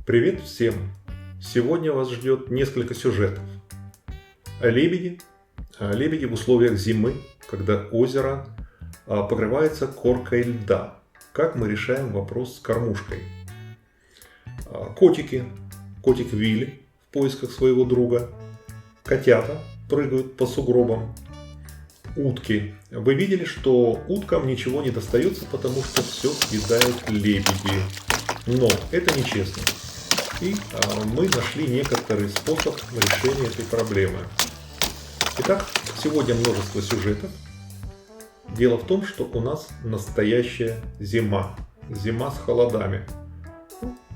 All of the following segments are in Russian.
Привет всем! Сегодня вас ждет несколько сюжетов. Лебеди. Лебеди в условиях зимы, когда озеро покрывается коркой льда. Как мы решаем вопрос с кормушкой? Котики. Котик Вилли в поисках своего друга. Котята прыгают по сугробам. Утки. Вы видели, что уткам ничего не достается, потому что все съедают лебеди. Но это нечестно. И мы нашли некоторый способ решения этой проблемы. Итак, сегодня множество сюжетов. Дело в том, что у нас настоящая зима. Зима с холодами.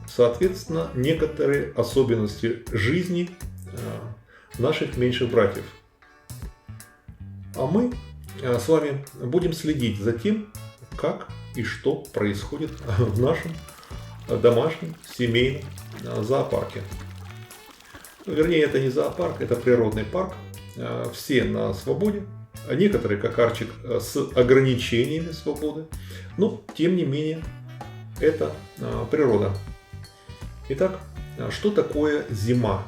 Соответственно, некоторые особенности жизни наших меньших братьев. А мы с вами будем следить за тем, как и что происходит в нашем домашнем семейном зоопарке. Вернее, это не зоопарк, это природный парк. Все на свободе. Некоторые, как Арчик, с ограничениями свободы. Но, тем не менее, это природа. Итак, что такое зима?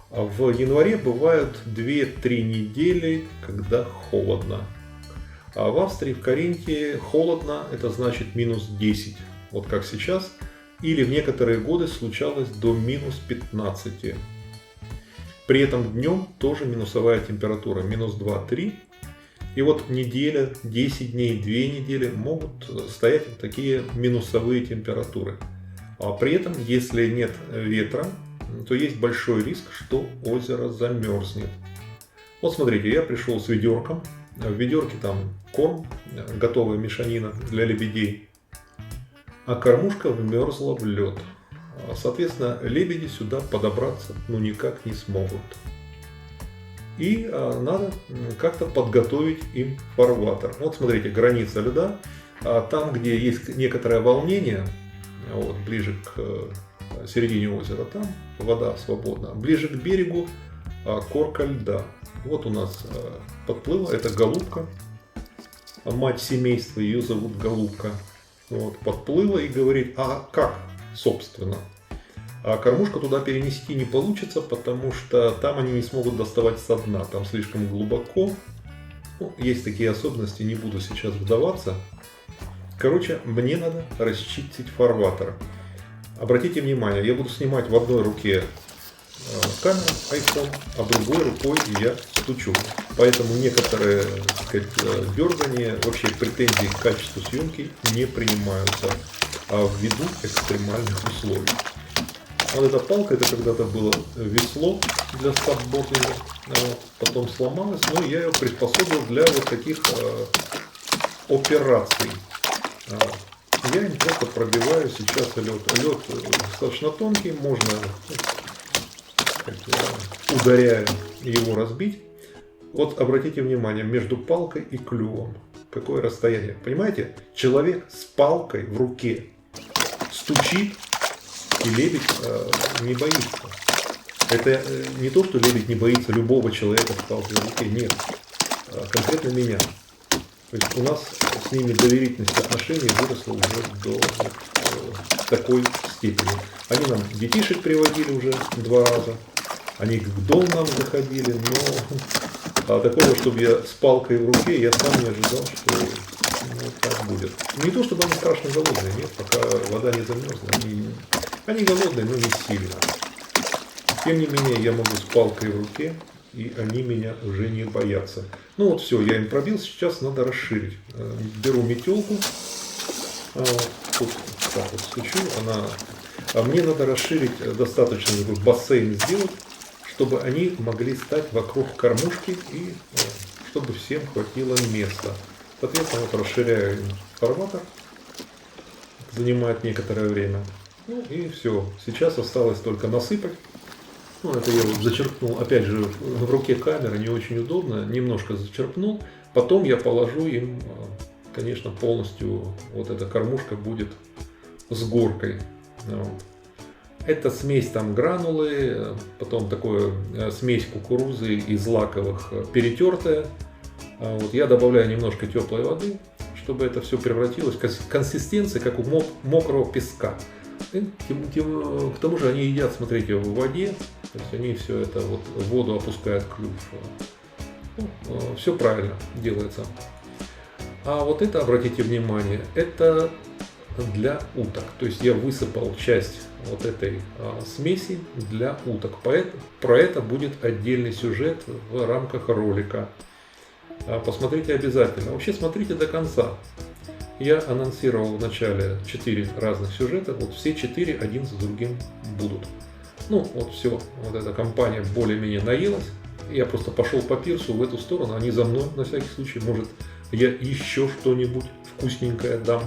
В январе бывают 2-3 недели, когда холодно. А в Австрии, в Каринтии холодно, это значит минус 10. Вот как сейчас. Или в некоторые годы случалось до минус 15. При этом днем тоже минусовая температура, минус 2-3. И вот неделя, 10 дней, 2 недели могут стоять такие минусовые температуры. А при этом, если нет ветра, то есть большой риск, что озеро замерзнет. Вот смотрите, я пришел с ведерком. В ведерке там корм, готовая мешанина для лебедей. А кормушка вмерзла в лед. Соответственно, лебеди сюда подобраться никак не смогут. И надо как-то подготовить им фарватер. Вот смотрите, граница льда. Там, где есть некоторое волнение, вот, ближе к середине озера, там вода свободна. Ближе к берегу корка льда. Вот у нас подплыла, это голубка. Мать семейства, ее зовут Голубка. Вот, подплыла и говорит, а как, собственно? А кормушку туда перенести не получится, потому что там они не смогут доставать со дна, там слишком глубоко. Ну, есть такие особенности, не буду сейчас вдаваться. Короче, мне надо расчистить фарватер. Обратите внимание, я буду снимать в одной руке камеру, iPhone, а другой рукой я стучу. Поэтому некоторые, так сказать, дергания, вообще претензии к качеству съемки не принимаются ввиду экстремальных условий. Вот эта палка, это когда-то было весло для сабботинга, потом сломалось, но я ее приспособил для вот таких операций. Я им просто пробиваю сейчас лед. Лед достаточно тонкий, можно, ударяя его, разбить. Вот обратите внимание, между палкой и клювом какое расстояние. Понимаете? Человек с палкой в руке стучит, и лебедь не боится. Это не то, что лебедь не боится любого человека с палкой в руке. Нет. Конкретно меня. То есть у нас с ними доверительность отношений выросла уже до такой степени. Они нам детишек приводили уже 2 раза. Они к дому нам заходили, но такого, чтобы я с палкой в руке, я сам не ожидал, что так будет. Не то, чтобы они страшно голодные, нет, пока вода не замерзла. Они голодные, но не сильно. Тем не менее, я могу с палкой в руке, и они меня уже не боятся. Ну вот все, я им пробил, сейчас надо расширить. Беру метелку, тут так вот стучу, мне надо расширить достаточно, бассейн сделать, чтобы они могли стать вокруг кормушки и чтобы всем хватило места. Соответственно, вот расширяю фарватер, занимает некоторое время. Ну и все, сейчас осталось только насыпать. Ну, это я вот зачерпнул, опять же, в руке камеры не очень удобно, немножко зачерпнул. Потом я положу им, конечно, полностью, вот эта кормушка будет с горкой. Вот. Это смесь там гранулы, потом такое смесь кукурузы и злаковых перетертая. Вот. Я добавляю немножко теплой воды, чтобы это все превратилось в консистенцию, как у мокрого песка. К тому же они едят, смотрите, в воде, то есть они все это вот в воду опускают клюв. Все правильно делается. А вот это, обратите внимание, это для уток. То есть я высыпал часть вот этой смеси для уток. Про это будет отдельный сюжет в рамках ролика. Посмотрите обязательно. Вообще смотрите до конца. Я анонсировал в начале 4 разных сюжета. Вот все 4 один за другим будут. Ну вот все, вот эта компания более-менее наелась. Я просто пошел по пирсу в эту сторону. Они за мной на всякий случай. Может, я еще что-нибудь вкусненькое дам.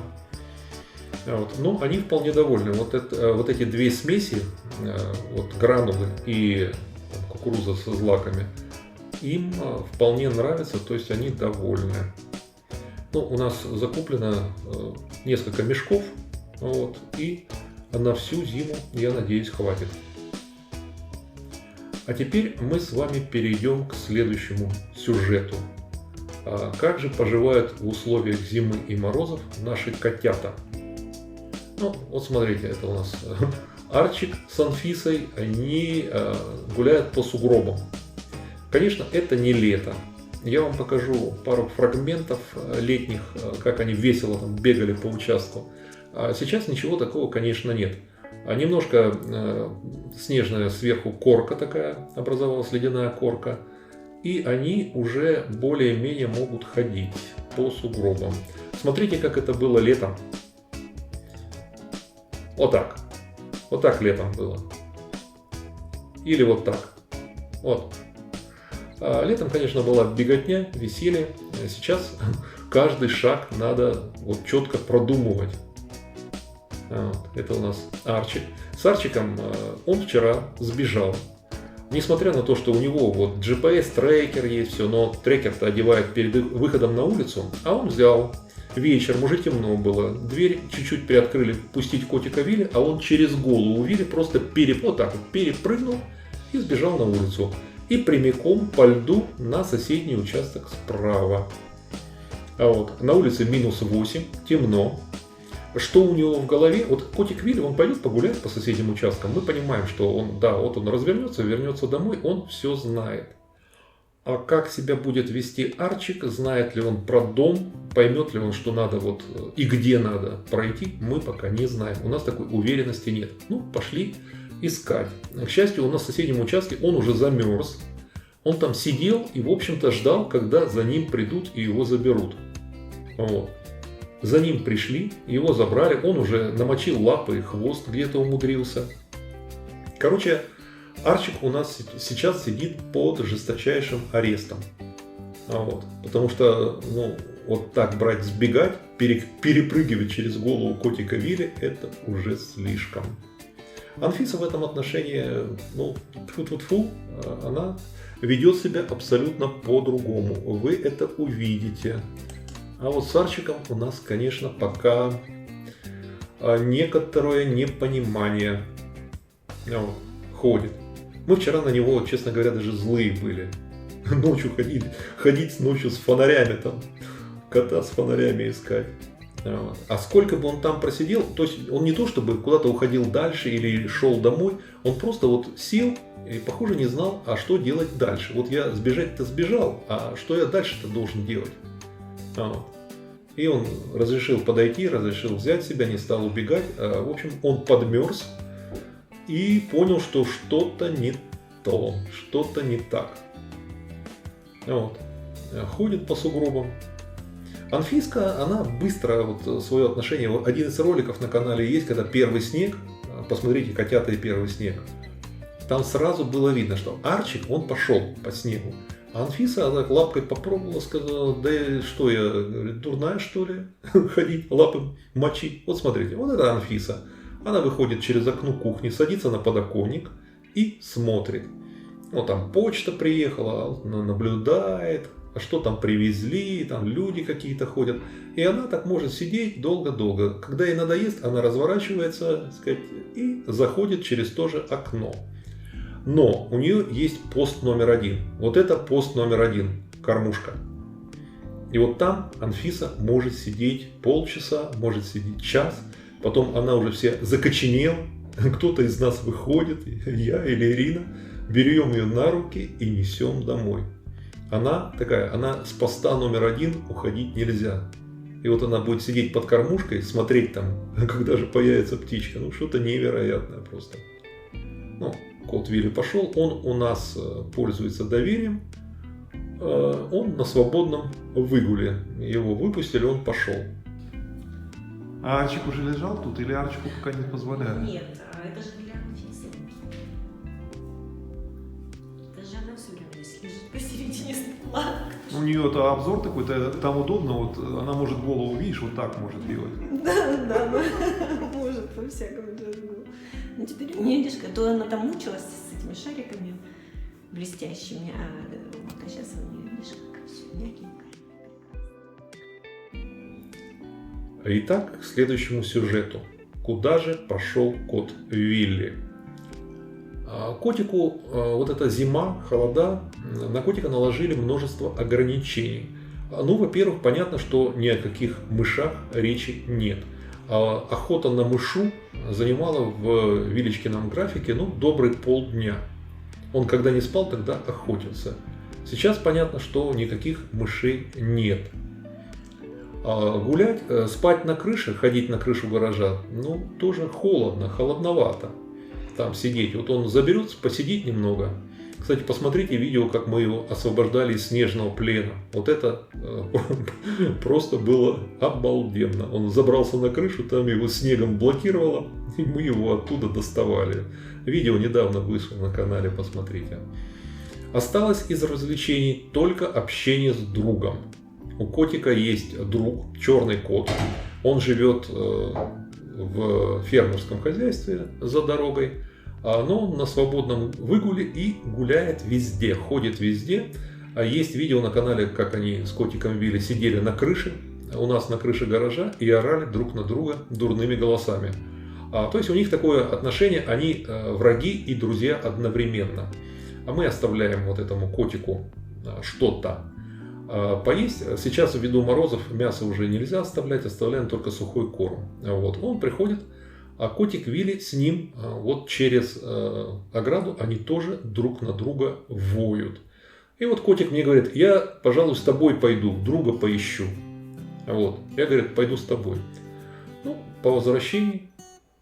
Вот. Но они вполне довольны. Вот эти две смеси, вот гранулы и кукуруза со злаками, им вполне нравится, то есть они довольны. Ну, у нас закуплено несколько мешков, вот, и на всю зиму, я надеюсь, хватит. А теперь мы с вами перейдем к следующему сюжету. Как же поживают в условиях зимы и морозов наши котята? Ну, вот смотрите, это у нас Арчик с Анфисой, они гуляют по сугробам. Конечно, это не лето. Я вам покажу пару фрагментов летних, как они весело там бегали по участку. А сейчас ничего такого, конечно, нет. Немножко снежная сверху корка такая образовалась, ледяная корка. И они уже более-менее могут ходить по сугробам. Смотрите, как это было летом. Вот так. Вот так летом было. Или вот так. Вот. Летом, конечно, была беготня, веселье. Сейчас каждый шаг надо вот четко продумывать. Вот. Это у нас Арчик. С Арчиком он вчера сбежал. Несмотря на то, что у него вот GPS-трекер есть, все, но трекер-то одевает перед выходом на улицу, а он взял. Вечером уже темно было, дверь чуть-чуть приоткрыли, пустить котика Вилли, а он через голову Вилли просто вот так вот перепрыгнул и сбежал на улицу. И прямиком по льду на соседний участок справа. А вот на улице -8, темно. Что у него в голове? Вот котик Вилли, он пойдет погулять по соседним участкам. Мы понимаем, что он, да, вот он развернется, вернется домой, он все знает. А как себя будет вести Арчик, знает ли он про дом, поймет ли он, что надо вот и где надо пройти, мы пока не знаем. У нас такой уверенности нет. Ну, пошли искать. К счастью, у нас в соседнем участке он уже замерз. Он там сидел и, в общем-то, ждал, когда за ним придут и его заберут. Вот. За ним пришли, его забрали, он уже намочил лапы и хвост, где-то умудрился. Короче, Арчик у нас сейчас сидит под жесточайшим арестом. Вот. Потому что, ну, вот так брать, сбегать, перепрыгивать через голову котика Вилли, это уже слишком. Анфиса в этом отношении, ну, тьфу-тьфу-тьфу, она ведет себя абсолютно по-другому. Вы это увидите. А вот с Арчиком у нас, конечно, пока некоторое непонимание ходит. Мы вчера на него, честно говоря, даже злые были. Ночью ходить ночью с фонарями там, кота с фонарями искать. Вот. А сколько бы он там просидел, то есть он не то чтобы куда-то уходил дальше или шел домой, он просто вот сел и, похоже, не знал, а что делать дальше. Вот я сбежать-то сбежал, а что я дальше-то должен делать? Вот. И он разрешил подойти, разрешил взять себя, не стал убегать. В общем, он подмерз и понял, что что-то не то, что-то не так. Вот. Ходит по сугробам. Анфиска, она быстро вот свое отношение, вот один из роликов на канале есть, когда первый снег, посмотрите, котята и первый снег, там сразу было видно, что Арчик, он пошел по снегу, а Анфиса, она лапкой попробовала, сказала, да что я, дурная что ли, ходить, лапы мочить. Вот смотрите, вот это Анфиса, она выходит через окно кухни, садится на подоконник и смотрит. Вот там почта приехала, она наблюдает, а что там привезли, там люди какие-то ходят. И она так может сидеть долго-долго. Когда ей надоест, она разворачивается, сказать, и заходит через то же окно. Но у нее есть пост номер 1. Вот это пост номер 1, кормушка. И вот там Анфиса может сидеть полчаса, может сидеть час, Потом она уже вся закоченела. Кто-то из нас выходит, я или Ирина, берем ее на руки и несем домой. Она такая, она с поста номер 1 уходить нельзя. И вот она будет сидеть под кормушкой, смотреть там, когда же появится птичка. Ну, что-то невероятное просто. Ну, кот Вилли пошел, он у нас пользуется доверием. Он на свободном выгуле. Его выпустили, он пошел. А Арчик уже лежал тут или Арчику пока не позволяют? Нет, это же для Анфисы. Это же она все время здесь лежит посередине стола. У нее-то обзор такой, там удобно, вот она может голову, видишь, вот так может делать. Да, может, по-всякому. Ну теперь, не видишь, то она там мучилась с этими шариками блестящими, а сейчас у нее, видишь, как все мягенько. Итак, к следующему сюжету. Куда же пошел кот Вилли? Котику вот эта зима, холода, на котика наложили множество ограничений. Ну, во-первых, понятно, что ни о каких мышах речи нет. Охота на мышу занимала в Вилечкином графике добрый полдня. Он когда не спал, тогда охотился. Сейчас понятно, что никаких мышей нет. Гулять, спать на крыше, ходить на крышу гаража, тоже холодно, холодновато там сидеть. Вот он заберется, посидит немного. Кстати, посмотрите видео, как мы его освобождали из снежного плена. Вот это просто было обалденно. Он забрался на крышу, там его снегом блокировало, и мы его оттуда доставали. Видео недавно вышло на канале, посмотрите. Осталось из развлечений только общение с другом. У котика есть друг, черный кот. Он живет в фермерском хозяйстве за дорогой. Но он на свободном выгуле и гуляет везде, ходит везде. Есть видео на канале, как они с котиком Вилли сидели на крыше, у нас на крыше гаража, и орали друг на друга дурными голосами. То есть у них такое отношение, они враги и друзья одновременно. А мы оставляем вот этому котику что-то поесть. Сейчас ввиду морозов мясо уже нельзя оставлять, оставляем только сухой корм. Вот. Он приходит, а котик Вилли с ним вот через ограду, они тоже друг на друга воют. И вот котик мне говорит: я, пожалуй, с тобой пойду, друга поищу. Вот. Я, говорит, пойду с тобой. По возвращении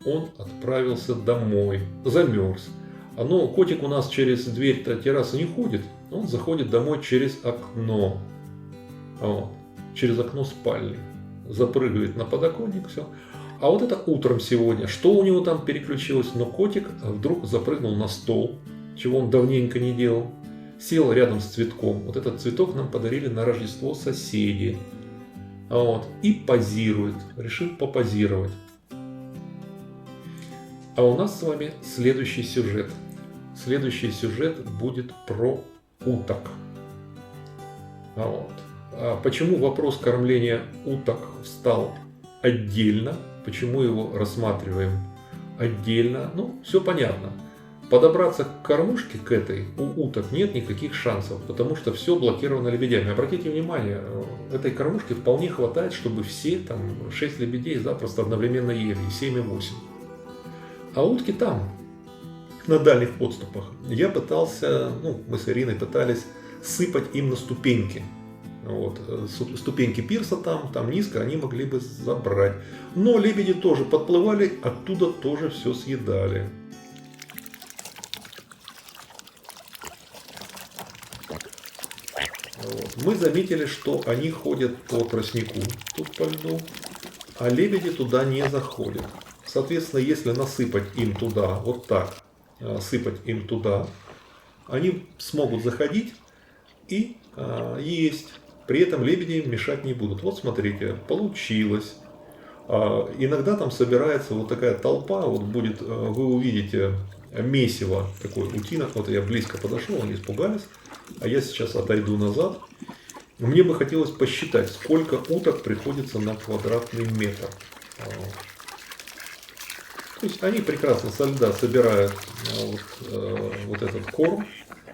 он отправился домой, замерз. Но котик у нас через дверь террасы не ходит, он заходит домой через окно. Вот. Через окно спальни. Запрыгивает на подоконник, все. А вот это утром сегодня, что у него там переключилось, но котик вдруг запрыгнул на стол, чего он давненько не делал, сел рядом с цветком. Вот этот цветок нам подарили на Рождество соседи. Вот. И позирует, решил попозировать. А у нас с вами следующий сюжет. Следующий сюжет будет про уток. Вот. Почему вопрос кормления уток встал отдельно? Почему его рассматриваем отдельно? Все понятно. Подобраться к кормушке к этой у уток нет никаких шансов, потому что все блокировано лебедями. Обратите внимание, этой кормушки вполне хватает, чтобы все 6 лебедей запросто одновременно ели, и 7, и 8. А утки там, на дальних подступах. Я пытался, мы с Ириной пытались сыпать им на ступеньки. Вот. Ступеньки пирса там низко, они могли бы забрать. Но лебеди тоже подплывали, оттуда тоже все съедали. Вот. Мы заметили, что они ходят по тростнику, тут по льду, а лебеди туда не заходят. Соответственно, если насыпать им туда, вот так, сыпать им туда, они смогут заходить и есть. При этом лебеди им мешать не будут. Вот смотрите, получилось. Иногда там собирается вот такая толпа, вот будет, вы увидите месиво такое утинок. Вот я близко подошел, они испугались, а я сейчас отойду назад. Мне бы хотелось посчитать, сколько уток приходится на квадратный метр. То есть они прекрасно со льда собирают вот этот корм,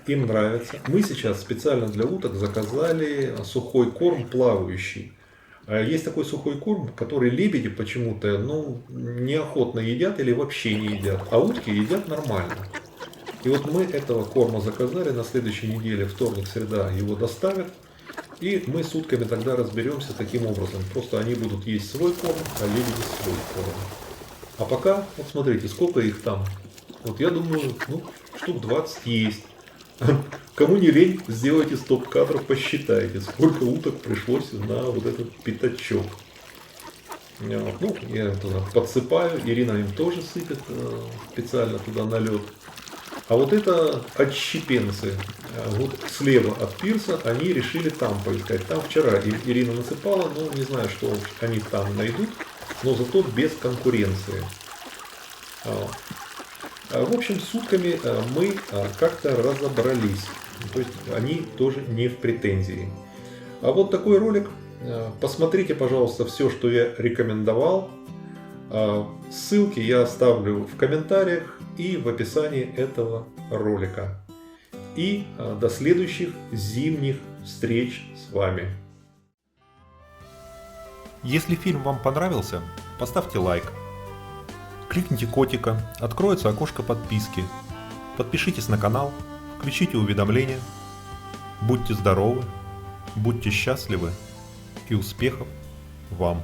им нравится. Мы сейчас специально для уток заказали сухой корм плавающий. Есть такой сухой корм, который лебеди почему-то неохотно едят или вообще не едят, а утки едят нормально. И вот мы этого корма заказали, на следующей неделе, вторник, среда, его доставят. И мы с утками тогда разберемся таким образом. Просто они будут есть свой корм, а лебеди свой корм. А пока, вот смотрите, сколько их там. Вот я думаю, штук 20 есть. Кому не лень, сделайте стоп-кадров, посчитайте, сколько уток пришлось на вот этот пятачок. Я туда подсыпаю, Ирина им тоже сыпет специально туда на лед. А вот это отщепенцы. Вот слева от пирса они решили там поискать. Там вчера Ирина насыпала, но не знаю, что они там найдут, но зато без конкуренции. В общем, с утками мы как-то разобрались. То есть они тоже не в претензии. А вот такой ролик. Посмотрите, пожалуйста, все, что я рекомендовал. Ссылки я оставлю в комментариях и в описании этого ролика. И до следующих зимних встреч с вами. Если фильм вам понравился, поставьте лайк. Кликните котика, откроется окошко подписки. Подпишитесь на канал, включите уведомления. Будьте здоровы, будьте счастливы и успехов вам!